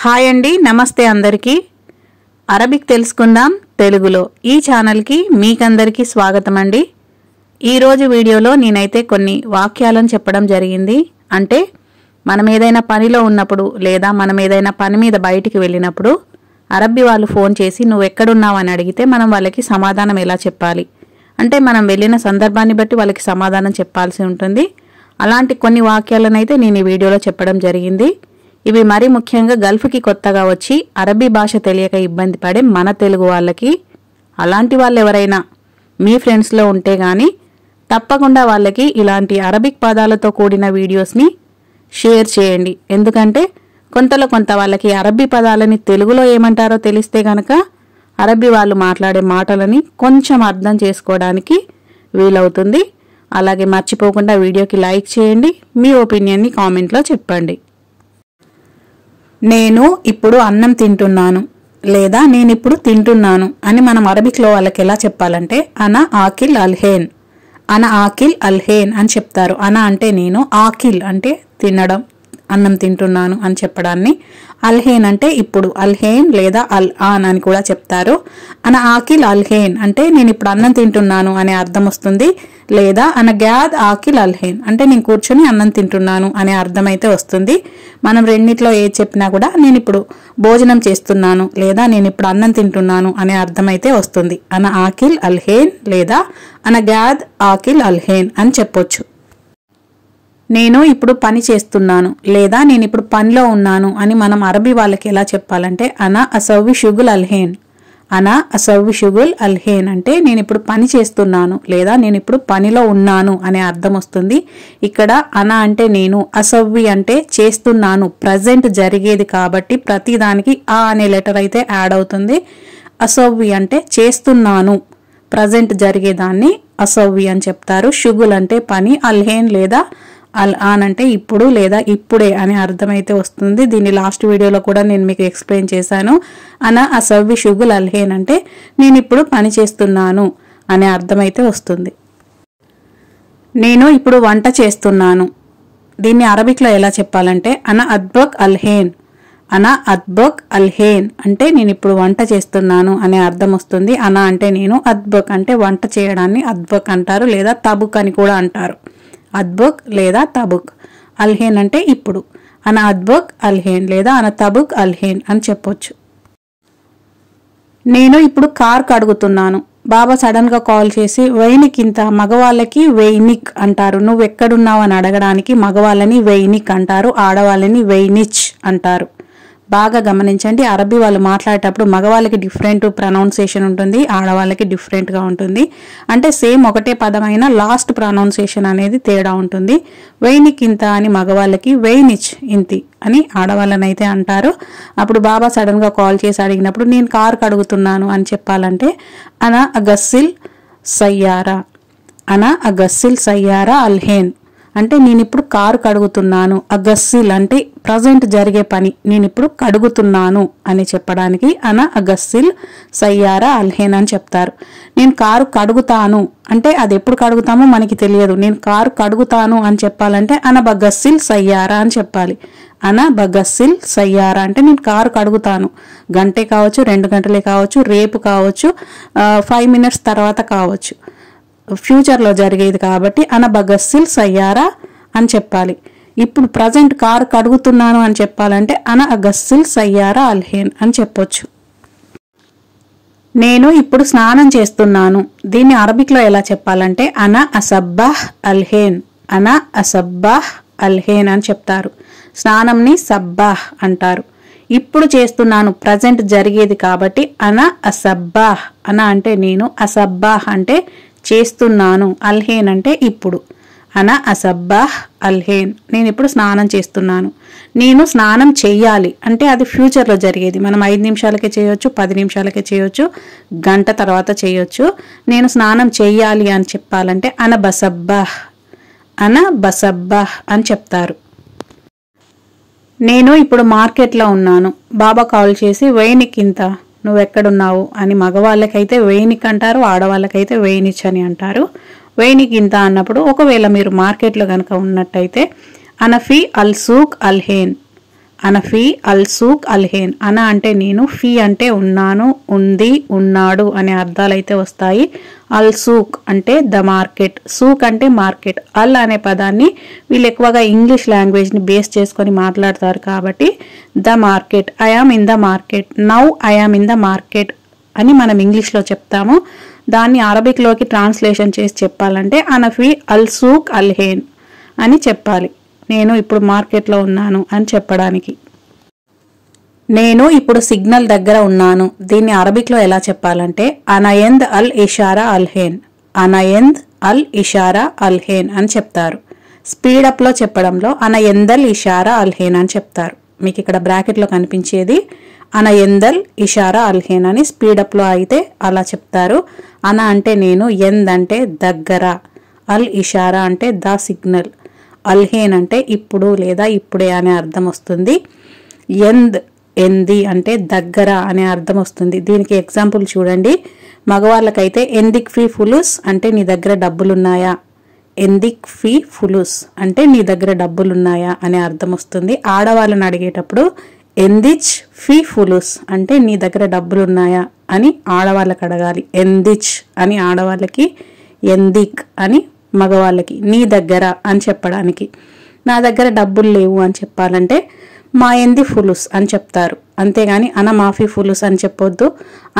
Hi అండి, నమస్తే అందరికీ. అరబిక్ తెలుసుకుందాం తెలుగులో ఈ ఛానల్కి మీకందరికీ స్వాగతం అండి. ఈరోజు వీడియోలో నేనైతే కొన్ని వాక్యాలను చెప్పడం జరిగింది. అంటే మనం ఏదైనా పనిలో ఉన్నప్పుడు లేదా మనం ఏదైనా పని మీద బయటికి వెళ్ళినప్పుడు అరబ్బీ వాళ్ళు ఫోన్ చేసి నువ్వు ఎక్కడున్నావు అని అడిగితే మనం వాళ్ళకి సమాధానం ఎలా చెప్పాలి, అంటే మనం వెళ్ళిన సందర్భాన్ని బట్టి వాళ్ళకి సమాధానం చెప్పాల్సి ఉంటుంది. అలాంటి కొన్ని వాక్యాలను అయితే నేను ఈ వీడియోలో చెప్పడం జరిగింది. ఇవి మరీ ముఖ్యంగా గల్ఫ్కి కొత్తగా వచ్చి అరబీ భాష తెలియక ఇబ్బంది పడే మన తెలుగు వాళ్ళకి, అలాంటి వాళ్ళు ఎవరైనా మీ ఫ్రెండ్స్లో ఉంటే గానీ తప్పకుండా వాళ్ళకి ఇలాంటి అరబిక్ పదాలతో కూడిన వీడియోస్ని షేర్ చేయండి. ఎందుకంటే కొంత వాళ్ళకి అరబీ పదాలని తెలుగులో ఏమంటారో తెలిస్తే గనక అరబీ వాళ్ళు మాట్లాడే మాటలని కొంచెం అర్థం చేసుకోవడానికి వీలవుతుంది. అలాగే మర్చిపోకుండా వీడియోకి లైక్ చేయండి, మీ ఒపీనియన్ని కామెంట్లో చెప్పండి. నేను ఇప్పుడు అన్నం తింటున్నాను లేదా నేను ఇప్పుడు తింటున్నాను అని మనం అరబిక్లో వాళ్ళకి ఎలా చెప్పాలంటే అనా ఆకిల్ అల్హేన్, అనా ఆకిల్ అల్హేన్ అని చెప్తారు. అనా అంటే నేను, ఆకిల్ అంటే తినడం, అన్నం తింటున్నాను అని చెప్పడాన్ని. అల్హేన్ అంటే ఇప్పుడు, అల్హేన్ లేదా అల్ ఆన్ అని కూడా చెప్తారు. అన ఆకిల్ అల్హేన్ అంటే నేను ఇప్పుడు అన్నం తింటున్నాను అనే అర్థం వస్తుంది. లేదా అన గ్యాద్ ఆకిల్ అల్హేన్ అంటే నేను కూర్చొని అన్నం తింటున్నాను అనే అర్థం అయితే వస్తుంది. మనం రెండిట్లో ఏది చెప్పినా కూడా నేను ఇప్పుడు భోజనం చేస్తున్నాను లేదా నేను ఇప్పుడు అన్నం తింటున్నాను అనే అర్థం అయితే వస్తుంది. అన ఆకిల్ అల్హేన్ లేదా అన గ్యాద్ ఆకిల్ అల్హేన్ అని చెప్పొచ్చు. నేను ఇప్పుడు పని చేస్తున్నాను లేదా నేను ఇప్పుడు పనిలో ఉన్నాను అని మనం అరబీ వాళ్ళకి ఎలా చెప్పాలంటే అనా అసవ్వి షుగుల్ అల్హేన్, అనా అసవ్వి షుగుల్ అల్హేన్ అంటే నేను ఇప్పుడు పని చేస్తున్నాను లేదా నేను ఇప్పుడు పనిలో ఉన్నాను అనే అర్థం వస్తుంది. ఇక్కడ అనా అంటే నేను, అసవ్వి అంటే చేస్తున్నాను, ప్రజెంట్ జరిగేది కాబట్టి ప్రతిదానికి ఆ అనే లెటర్ అయితే యాడ్ అవుతుంది. అసవ్వి అంటే చేస్తున్నాను, ప్రజెంట్ జరిగేదాన్ని అసవ్వి అని చెప్తారు. షుగుల్ అంటే పని, అల్హేన్ లేదా అల్ ఆన్ అంటే ఇప్పుడు లేదా ఇప్పుడే అనే అర్థమైతే వస్తుంది. దీన్ని లాస్ట్ వీడియోలో కూడా నేను మీకు ఎక్స్ప్లెయిన్ చేశాను. అనా అసవ్వి షుగుల్ అల్హేన్ అంటే నేను ఇప్పుడు పని చేస్తున్నాను అనే అర్థమైతే వస్తుంది. నేను ఇప్పుడు వంట చేస్తున్నాను, దీన్ని అరబిక్లో ఎలా చెప్పాలంటే అనా అద్బక్ అల్హేన్, అనా అద్బక్ అల్హేన్ అంటే నేను ఇప్పుడు వంట చేస్తున్నాను అనే అర్థం వస్తుంది. అనా అంటే నేను, అద్బక్ అంటే వంట చేయడాన్ని అద్బక్ అంటారు లేదా తబుక్ అని కూడా అంటారు. అద్బక్ లేదా తబుక్. అల్హేన్ అంటే ఇప్పుడు. అన అద్బక్ అల్హేన్ లేదా అన తబుక్ అల్హేన్ అని చెప్పొచ్చు. నేను ఇప్పుడు కార్ కడుగుతున్నాను. బాబా సడన్ గా కాల్ చేసి వైనిక్ ఇంత, మగవాళ్ళకి వైనిక్ అంటారు. నువ్వు ఎక్కడున్నావు అని అడగడానికి మగవాళ్ళని వైనిక్ అంటారు, ఆడవాళ్ళని వైనిచ్ అంటారు. బాగా గమనించండి, అరబీ వాళ్ళు మాట్లాడేటప్పుడు మగవాళ్ళకి డిఫరెంట్ ప్రొనౌన్సియేషన్ ఉంటుంది, ఆడవాళ్ళకి డిఫరెంట్గా ఉంటుంది. అంటే సేమ్ ఒకటే పదమైన లాస్ట్ ప్రొనౌన్సియేషన్ అనేది తేడా ఉంటుంది. వైనిక్ ఇంత అని మగవాళ్ళకి, వైనిచ్ ఇంతి అని ఆడవాళ్ళనైతే అంటారు. అప్పుడు బాబా సడన్గా కాల్ చేసి అడిగినప్పుడు నేను కారు కడుగుతున్నాను అని చెప్పాలంటే అనా అగస్సిల్ సయ్యారా, అనా అగస్సిల్ సయ్యారా అల్హేన్ అంటే నేను ఇప్పుడు కారు కడుగుతున్నాను. అగస్సిల్ అంటే ప్రజెంట్ జరిగే పని, నేను ఇప్పుడు కడుగుతున్నాను అని చెప్పడానికి అనా అగస్సిల్ సయ్యారా అల్హేన్ అని చెప్తారు. నేను కారు కడుగుతాను అంటే అది ఎప్పుడు కడుగుతామో మనకి తెలియదు. నేను కారు కడుగుతాను అని చెప్పాలంటే అన బగస్సిల్ సయ్యారా అని చెప్పాలి. అన బగస్సిల్ సయ్యారా అంటే నేను కారు కడుగుతాను, గంటే కావచ్చు, 2 గంటలే కావచ్చు, రేపు కావచ్చు, 5 మినిట్స్ తర్వాత కావచ్చు, ఫ్యూచర్లో జరిగేది కాబట్టి అన బగస్సిల్ సయ్యారా అని చెప్పాలి. ఇప్పుడు ప్రజెంట్ కారు కడుగుతున్నాను అని చెప్పాలంటే అన అగస్సిల్ సయ్యారా అల్హేన్ అని చెప్పొచ్చు. నేను ఇప్పుడు స్నానం చేస్తున్నాను, దీన్ని అరబిక్లో ఎలా చెప్పాలంటే అన అసబ్బాహ్ అల్హేన్, అన అసబ్బాహ్ అల్హేన్ అని చెప్తారు. స్నానంని సబ్బాహ్ అంటారు. ఇప్పుడు చేస్తున్నాను, ప్రజెంట్ జరిగేది కాబట్టి అన అసబ్బాహ్, అన అంటే నేను, అసబ్బాహ్ అంటే చేస్తున్నాను, అల్హేన్ అంటే ఇప్పుడు. అన అసబ్బాహ్ అల్హేన్ నేను ఇప్పుడు స్నానం చేస్తున్నాను. నేను స్నానం చెయ్యాలి అంటే అది ఫ్యూచర్లో జరిగేది. మనం 5 నిమిషాలకే చేయొచ్చు, 10 నిమిషాలకే చేయొచ్చు, గంట తర్వాత చేయొచ్చు. నేను స్నానం చెయ్యాలి అని చెప్పాలంటే అన బసబ్బాహ్, అన బసబ్బాహ్ అని చెప్తారు. నేను ఇప్పుడు మార్కెట్లో ఉన్నాను. బాబా కాల్ చేసి వైనిక్ ఇంత, నువ్వు ఎక్కడున్నావు అని మగవాళ్ళకైతే వైనిక్ అంటారు, ఆడవాళ్ళకైతే వైనిచ్ అని అంటారు. వైనిక్ ఇంత అన్నప్పుడు ఒకవేళ మీరు మార్కెట్లో కనుక ఉన్నట్టయితే అనఫీ అల్ సూక్ అల్హేన్, అన ఫీ అల్ సూక్ అల్హేన్. అన అంటే నేను, ఫీ అంటే ఉన్నాను, ఉంది, ఉన్నాడు అనే అర్థాలు అయితే వస్తాయి. అల్ సూక్ అంటే ద మార్కెట్, సూక్ అంటే మార్కెట్. అల్ అనే పదాన్ని వీళ్ళు ఎక్కువగా ఇంగ్లీష్ లాంగ్వేజ్ని బేస్ చేసుకొని మాట్లాడతారు కాబట్టి the market, I am in the market, now I am in the market అని మనం ఇంగ్లీష్లో చెప్తాము. దాన్ని అరబిక్లోకి ట్రాన్స్లేషన్ చేసి చెప్పాలంటే అనఫీ అల్ సూక్ అల్హేన్ అని చెప్పాలి. నేను ఇప్పుడు మార్కెట్లో ఉన్నాను అని చెప్పడానికి. నేను ఇప్పుడు సిగ్నల్ దగ్గర ఉన్నాను, దీన్ని అరబిక్లో ఎలా చెప్పాలంటే అనయంద్ అల్ ఇషారా అల్హేన్, అనయంద్ అల్ ఇషారా అల్హేన్ అని చెప్తారు. స్పీడప్లో చెప్పడంలో అనయందల్ ఇషారా అల్హేన్ అని చెప్తారు. మీకు ఇక్కడ బ్రాకెట్లో కనిపించేది అనయందల్ ఇషారా అల్హేన్ అని. స్పీడప్లో అయితే అలా చెప్తారు. అన అంటే నేను, ఎంద్ అంటే దగ్గర, అల్ ఇషారా అంటే ద సిగ్నల్, అల్హేన్ అంటే ఇప్పుడు లేదా ఇప్పుడే అనే అర్థం వస్తుంది. ఎంద్ ఎంది అంటే దగ్గర అనే అర్థం వస్తుంది. దీనికి ఎగ్జాంపుల్ చూడండి. మగవాళ్ళకైతే ఎందిక్ ఫీ ఫులుస్ అంటే నీ దగ్గర డబ్బులున్నాయా, ఎందిక్ ఫీ ఫులుస్ అంటే నీ దగ్గర డబ్బులున్నాయా అనే అర్థం వస్తుంది. ఆడవాళ్ళని అడిగేటప్పుడు ఎందిచ్ ఫీ ఫులుస్ అంటే నీ దగ్గర డబ్బులున్నాయా అని ఆడవాళ్ళకి అడగాలి. ఎందిచ్ అని ఆడవాళ్ళకి, ఎందిక్ అని మగవాళ్ళకి, నీ దగ్గర అని చెప్పడానికి. నా దగ్గర డబ్బులు లేవు అని చెప్పాలంటే మా ఎంది ఫులుస్ అని చెప్తారు. అంతేగాని అన మాఫీ ఫులుస్ అని చెప్పొద్దు.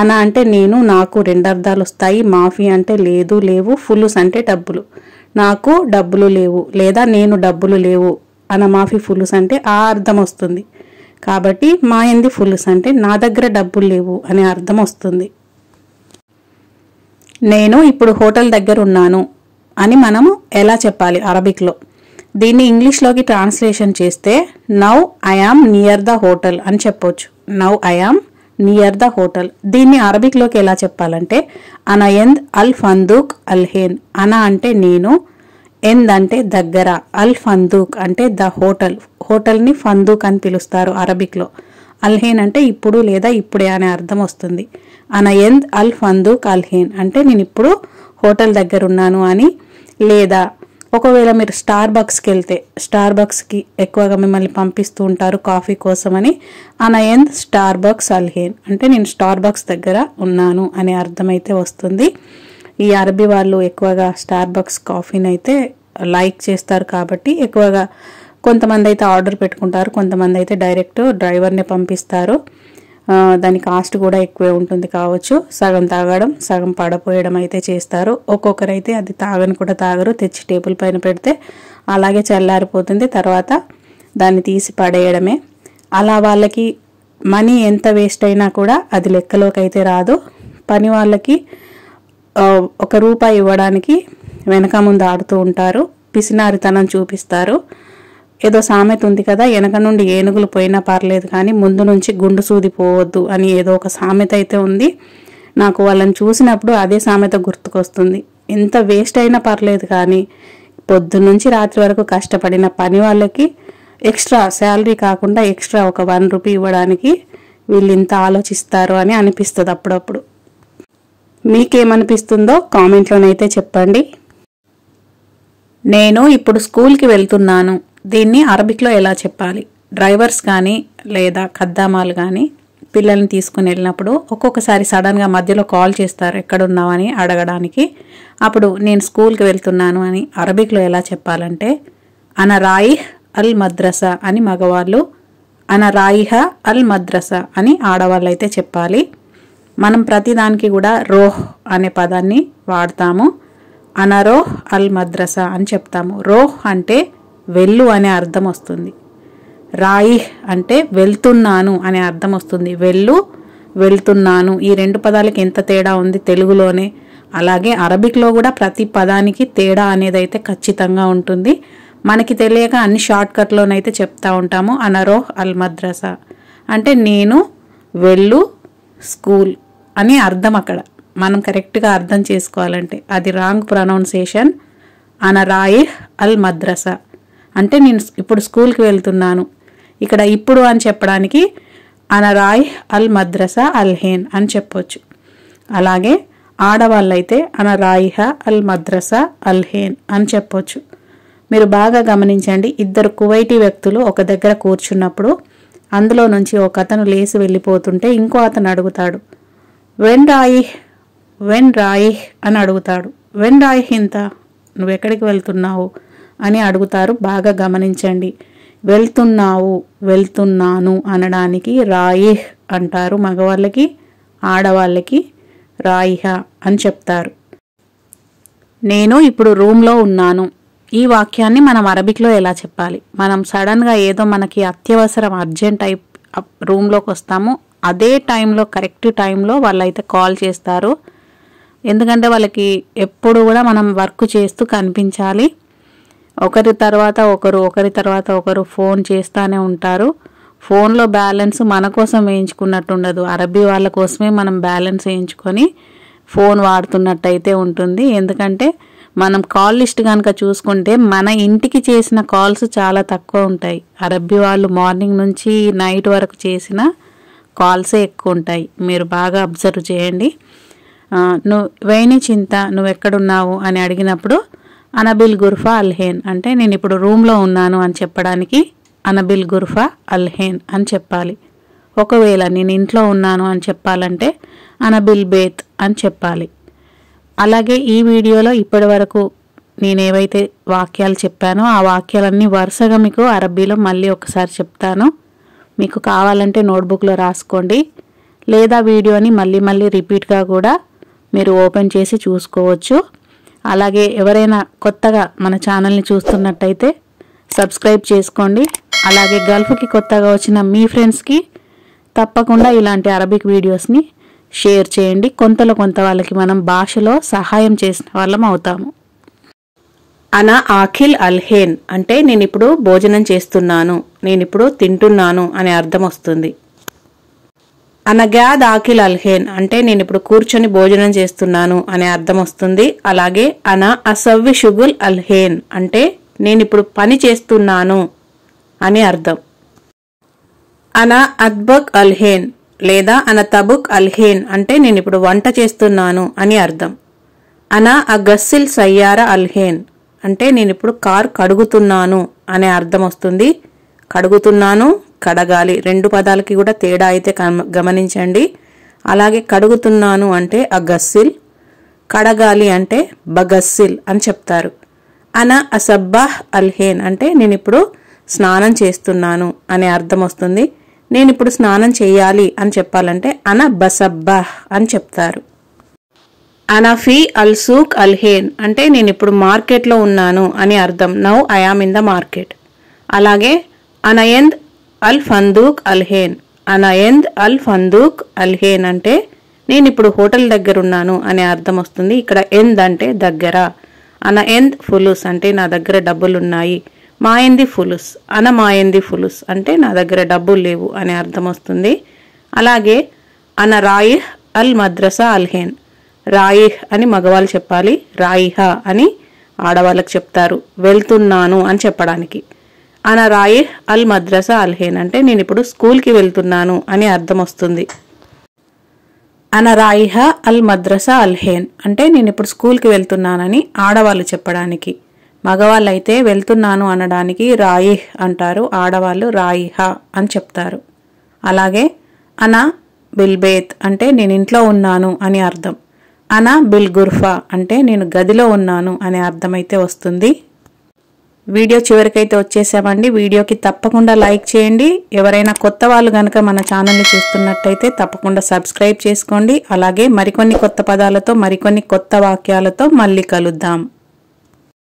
అన అంటే నేను, నాకు రెండు అర్థాలు వస్తాయి. మాఫీ అంటే లేదు, లేవు. ఫులుస్ అంటే డబ్బులు. నాకు డబ్బులు లేవు లేదా నేను డబ్బులు లేవు, అన మాఫీ ఫులుస్ అంటే ఆ అర్థం వస్తుంది. కాబట్టి మా ఎంది ఫులుస్ అంటే నా దగ్గర డబ్బులు లేవు అనే అర్థం వస్తుంది. నేను ఇప్పుడు హోటల్ దగ్గర ఉన్నాను అని మనము ఎలా చెప్పాలి అరబిక్లో? దీన్ని ఇంగ్లీష్లోకి ట్రాన్స్లేషన్ చేస్తే now I am near the hotel అని చెప్పొచ్చు. Now I am near the hotel. దీన్ని అరబిక్లోకి ఎలా చెప్పాలంటే అనయంద్ అల్ ఫందూక్ అల్హేన్. అన అంటే నేను, ఎంద్ అంటే దగ్గర, అల్ ఫందూక్ అంటే ద హోటల్. హోటల్ని ఫందూక్ అని పిలుస్తారు అరబిక్లో. అల్హేన్ అంటే ఇప్పుడు లేదా ఇప్పుడే అనే అర్థం వస్తుంది. అనయంద్ అల్ ఫందూక్ అల్హేన్ అంటే నేను ఇప్పుడు హోటల్ దగ్గర ఉన్నాను అని. లేదా ఒకవేళ మీరు స్టార్ బక్స్కి వెళ్తే, స్టార్ బక్స్కి ఎక్కువగా మిమ్మల్ని పంపిస్తూ ఉంటారు కాఫీ కోసమని. అనయంద్ స్టార్ బక్స్ అల్హేన్ అంటే నేను స్టార్ బక్స్ దగ్గర ఉన్నాను అనే అర్థమైతే వస్తుంది. ఈ అరబీ వాళ్ళు ఎక్కువగా స్టార్ బక్స్ కాఫీని అయితే లైక్ చేస్తారు కాబట్టి ఎక్కువగా కొంతమంది అయితే ఆర్డర్ పెట్టుకుంటారు, కొంతమంది అయితే డైరెక్ట్ డ్రైవర్ని పంపిస్తారు. దాని కాస్ట్ కూడా ఎక్కువే ఉంటుంది కావచ్చు. సగం తాగడం సగం పడపోయడం అయితే చేస్తారు. ఒక్కొక్కరైతే అది తాగని కూడా తాగరు, తెచ్చి టేబుల్ పైన పెడితే అలాగే చల్లారిపోతుంది, తర్వాత దాన్ని తీసి పడేయడమే. అలా వాళ్ళకి మనీ ఎంత వేస్ట్ అయినా కూడా అది లెక్కలోకి అయితే రాదు. పని వాళ్ళకి ₹1 ఇవ్వడానికి వెనక ముందు ఆడుతూ ఉంటారు, పిసినారితనం చూపిస్తారు. ఏదో సామెత ఉంది కదా, వెనక నుండి ఏనుగులు పోయినా పర్లేదు కానీ ముందు నుంచి గుండు సూది పోవద్దు అని ఏదో ఒక సామెత అయితే ఉంది. నాకు వాళ్ళని చూసినప్పుడు అదే సామెత గుర్తుకొస్తుంది. ఎంత వేస్ట్ అయినా పర్లేదు కానీ పొద్దున్నుంచి రాత్రి వరకు కష్టపడిన పని వాళ్ళకి ఎక్స్ట్రా శాలరీ కాకుండా ఎక్స్ట్రా ఒక ₹1 ఇవ్వడానికి వీళ్ళు ఇంత ఆలోచిస్తారు అని అనిపిస్తుంది అప్పుడప్పుడు. మీకేమనిపిస్తుందో కామెంట్లోనైతే చెప్పండి. నేను ఇప్పుడు స్కూల్కి వెళ్తున్నాను, దీన్ని అరబిక్లో ఎలా చెప్పాలి? డ్రైవర్స్ కానీ లేదా ఖద్దామాలు కానీ పిల్లల్ని తీసుకుని వెళ్ళినప్పుడు ఒక్కొక్కసారి సడన్గా మధ్యలో కాల్ చేస్తారు ఎక్కడున్నావని అడగడానికి. అప్పుడు నేను స్కూల్కి వెళ్తున్నాను అని అరబిక్లో ఎలా చెప్పాలంటే అన రాయిహ్ అల్ మద్రసా అని మగవాళ్ళు, అన రాయిహ అల్ మద్రసా అని ఆడవాళ్ళు అయితే చెప్పాలి. మనం ప్రతిదానికి కూడా రోహ్ అనే పదాన్ని వాడతాము. అనరోహ్ అల్ మద్రసా అని చెప్తాము. రోహ్ అంటే వెళ్ళు అనే అర్థం వస్తుంది. రాయిహ్ అంటే వెళ్తున్నాను అనే అర్థం వస్తుంది. వెళ్ళు, వెళ్తున్నాను, ఈ రెండు పదాలకి ఎంత తేడా ఉంది తెలుగులోనే. అలాగే అరబిక్లో కూడా ప్రతి పదానికి తేడా అనేది అయితే ఖచ్చితంగా ఉంటుంది. మనకి తెలియక అన్ని షార్ట్కట్లోనైతే చెప్తా ఉంటాము. అనరోహ్ అల్ మద్రసా అంటే నేను వెళ్ళు స్కూల్ అని అర్థం. అక్కడ మనం కరెక్ట్గా అర్థం చేసుకోవాలంటే అది రాంగ్ ప్రొనౌన్సియేషన్. అనరాయిహ్ అల్ మద్రసా అంటే నేను ఇప్పుడు స్కూల్కి వెళ్తున్నాను. ఇక్కడ ఇప్పుడు అని చెప్పడానికి అనరాయిహ్ అల్ మద్రసా అల్హేన్ అని చెప్పొచ్చు. అలాగే ఆడవాళ్ళైతే అనరాయిహ అల్ మద్రసా అల్హేన్ అని చెప్పొచ్చు. మీరు బాగా గమనించండి, ఇద్దరు కువైటీ వ్యక్తులు ఒక దగ్గర కూర్చున్నప్పుడు అందులో నుంచి ఒక అతను లేచి వెళ్ళిపోతుంటే ఇంకో అతను అడుగుతాడు, వెన్ రాయిహ్ అని అడుగుతాడు. వెన్ రాయిహ్ ఇంత, నువ్వెక్కడికి వెళ్తున్నావు అని అడుగుతారు. బాగా గమనించండి. వెళ్తున్నాను అనడానికి రాయిహ్ అంటారు మగవాళ్ళకి, ఆడవాళ్ళకి రాయిహ అని చెప్తారు. నేను ఇప్పుడు రూమ్లో ఉన్నాను. ఈ వాక్యాన్ని మనం అరబిక్లో ఎలా చెప్పాలి? మనం సడన్గా ఏదో మనకి అత్యవసరం అర్జెంట్ రూమ్లోకి వస్తాము, అదే టైంలో కరెక్ట్ టైంలో వాళ్ళైతే కాల్ చేస్తారు. ఎందుకంటే వాళ్ళకి ఎప్పుడు కూడా మనం వర్క్ చేస్తూ కనిపించాలి. ఒకరి తర్వాత ఒకరు ఫోన్ చేస్తూనే ఉంటారు. ఫోన్లో బ్యాలెన్స్ మన కోసం వేయించుకున్నట్టు ఉండదు, అరబీ వాళ్ళ కోసమే మనం బ్యాలెన్స్ వేయించుకొని ఫోన్ వాడుతున్నట్టయితే ఉంటుంది. ఎందుకంటే మనం కాల్ లిస్ట్ కనుక చూసుకుంటే మన ఇంటికి చేసిన కాల్స్ చాలా తక్కువ ఉంటాయి. అరబీ వాళ్ళు మార్నింగ్ నుంచి నైట్ వరకు చేసిన కాల్సే ఎక్కువ ఉంటాయి. మీరు బాగా అబ్జర్వ్ చేయండి. నువ్వు ఎక్కడున్నావు అని అడిగినప్పుడు అనబిల్ గుర్ఫా అల్హేన్ అంటే నేను ఇప్పుడు రూమ్లో ఉన్నాను అని చెప్పడానికి అనబిల్ గుర్ఫా అల్హేన్ అని చెప్పాలి. ఒకవేళ నేను ఇంట్లో ఉన్నాను అని చెప్పాలంటే అనబిల్ బేత్ అని చెప్పాలి. అలాగే ఈ వీడియోలో ఇప్పటి వరకు నేనేవైతే వాక్యాలు చెప్పానో ఆ వాక్యాలన్నీ వరుసగా మీకు అరబీలో మళ్ళీ ఒకసారి చెప్తాను. మీకు కావాలంటే నోట్బుక్లో రాసుకోండి, లేదా వీడియోని మళ్ళీ రిపీట్గా కూడా మీరు ఓపెన్ చేసి చూసుకోవచ్చు. అలాగే ఎవరైనా కొత్తగా మన ఛానల్ని చూస్తున్నట్టయితే సబ్స్క్రైబ్ చేసుకోండి. అలాగే గల్ఫ్కి కొత్తగా వచ్చిన మీ ఫ్రెండ్స్కి తప్పకుండా ఇలాంటి అరబిక్ వీడియోస్ని షేర్ చేయండి. కొంత వాళ్ళకి మనం భాషలో సహాయం చేసిన వాళ్ళం అవుతాము. అనా ఆఖిల్ అల్హేన్ అంటే నేను ఇప్పుడు భోజనం చేస్తున్నాను, నేను ఇప్పుడు తింటున్నాను అనే అర్థం వస్తుంది. అనగాద్ ఆఖిల్ అల్హేన్ అంటే నేను ఇప్పుడు కూర్చొని భోజనం చేస్తున్నాను అనే అర్థం వస్తుంది. అలాగే అనా అసవ్వి షుగుల్ అల్హేన్ అంటే నేను ఇప్పుడు పని చేస్తున్నాను అని అర్థం. అనా అద్బక్ అల్హేన్ లేదా అన తబుక్ అల్హేన్ అంటే నేను ఇప్పుడు వంట చేస్తున్నాను అని అర్థం. అనా అగస్సిల్ సయ్యారా అల్హేన్ అంటే నేను ఇప్పుడు కార్ కడుగుతున్నాను అనే అర్థం వస్తుంది. కడుగుతున్నాను, కడగాలి, రెండు పదాలకి కూడా తేడా అయితే గమనించండి. అలాగే కడుగుతున్నాను అంటే అగస్సిల్, కడగాలి అంటే బగస్సిల్ అని చెప్తారు. అనా అసబ్బాహ్ అల్హేన్ అంటే నేను ఇప్పుడు స్నానం చేస్తున్నాను అనే అర్థం వస్తుంది. నేను ఇప్పుడు స్నానం చేయాలి అని చెప్పాలంటే అన బసబ్బాహ్ అని చెప్తారు. అనఫీ అల్ సూక్ అల్హేన్ అంటే నేను ఇప్పుడు మార్కెట్లో ఉన్నాను అని అర్థం. Now I am in the market. అలాగే అనయంద్ అల్ ఫందూక్ అల్హేన్, అనయంద్ అల్ ఫందూక్ అల్హేన్ అంటే నేను ఇప్పుడు హోటల్ దగ్గర ఉన్నాను అనే అర్థం వస్తుంది. ఇక్కడ ఎంద్ అంటే దగ్గర. అనయంద్ ఫులుస్ అంటే నా దగ్గర డబ్బులున్నాయి. మాయంది ఫులుస్, మాయంది ఫులుస్ అంటే నా దగ్గర డబ్బులు లేవు అనే అర్థం వస్తుంది. అలాగే అన రాయిహ్ అల్ మద్రసా అల్హేన్, రాయిహ్ అని మగవాళ్ళు చెప్పాలి, రాయిహ అని ఆడవాళ్ళకి చెప్తారు వెళ్తున్నాను అని చెప్పడానికి. అన రాయిహ్ అల్ మద్రసా అల్హేన్ అంటే నేను ఇప్పుడు స్కూల్కి వెళ్తున్నాను అని అర్థం వస్తుంది. అన రాయిహ అల్ మద్రసా అల్హేన్ అంటే నేను ఇప్పుడు స్కూల్కి వెళ్తున్నానని ఆడవాళ్ళు చెప్పడానికి. మగవాళ్ళు అయితే వెళ్తున్నాను అనడానికి రాయిహ్ అంటారు, ఆడవాళ్ళు రాయిహ అని చెప్తారు. అలాగే అన బిల్బేత్ అంటే నేను ఇంట్లో ఉన్నాను అని అర్థం. అనా బిల్ గుర్ఫా అంటే నేను గదిలో ఉన్నాను అనే అర్థమైతే వస్తుంది. వీడియో చివరికైతే వచ్చేసామండి. వీడియోకి తప్పకుండా లైక్ చేయండి. ఎవరైనా కొత్త వాళ్ళు కనుక మన ఛానల్ని చూస్తున్నట్టయితే తప్పకుండా సబ్స్క్రైబ్ చేసుకోండి. అలాగే మరికొన్ని కొత్త పదాలతో మరికొన్ని కొత్త వాక్యాలతో మళ్ళీ కలుద్దాం.